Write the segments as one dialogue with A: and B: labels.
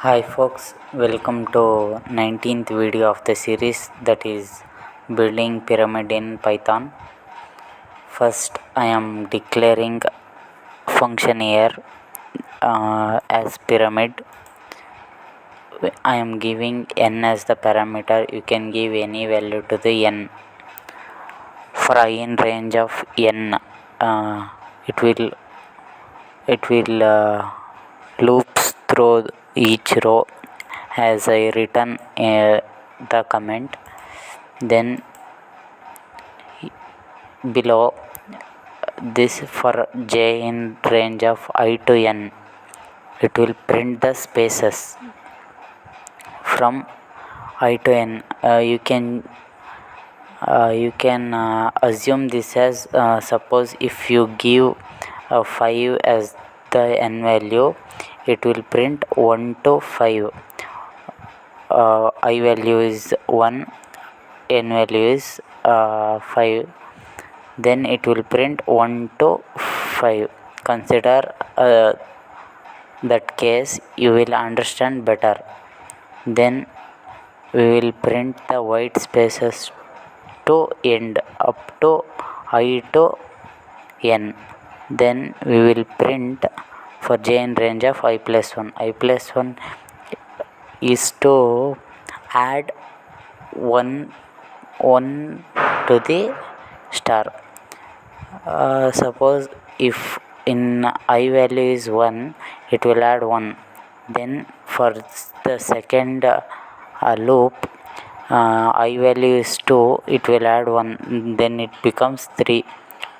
A: Hi folks, welcome to 19th video of the series, that is building pyramid in Python. First I am declaring function here as pyramid. I am giving n as the parameter. You can give any value to the n. For I in range of n, it will loops through each row as I written the comment. Then below this, for j in range of I to n, it will print the spaces from I to n. You can assume this as suppose if you give 5 as the n value, it will print 1 to 5. I value is 1, n value is 5, then it will print 1 to 5. Consider that case, you will understand better. Then we will print the white spaces to end up to I to n. Then we will print for j in range of I plus 1. I plus 1 is to add 1 to the star. Suppose if in I value is 1, it will add 1. Then for the second loop, I value is 2, it will add 1, then it becomes 3.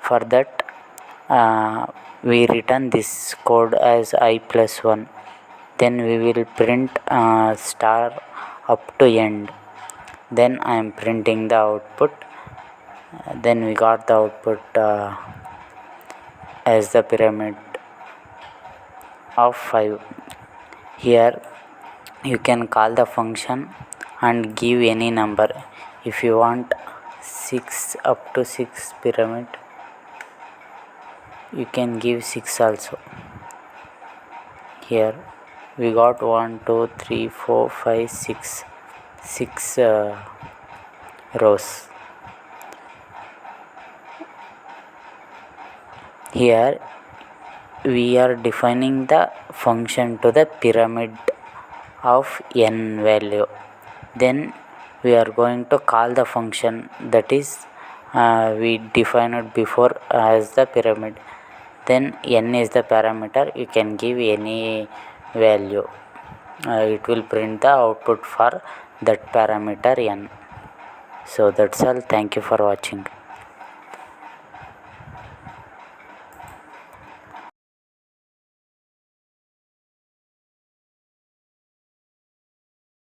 A: For that we return this code as I plus 1. Then we will print star up to end. Then I am printing the output. Then we got the output as the pyramid of 5. Here you can call the function and give any number. If you want 6 up to 6 pyramid, you can give 6 also. Here we got 1 2 3 4 5 6 rows. Here we are defining the function to the pyramid of n value. Then we are going to call the function that is we defined before as the pyramid. Then n is the parameter, you can give any value. It will print the output for that parameter n. So that's all. Thank you for watching.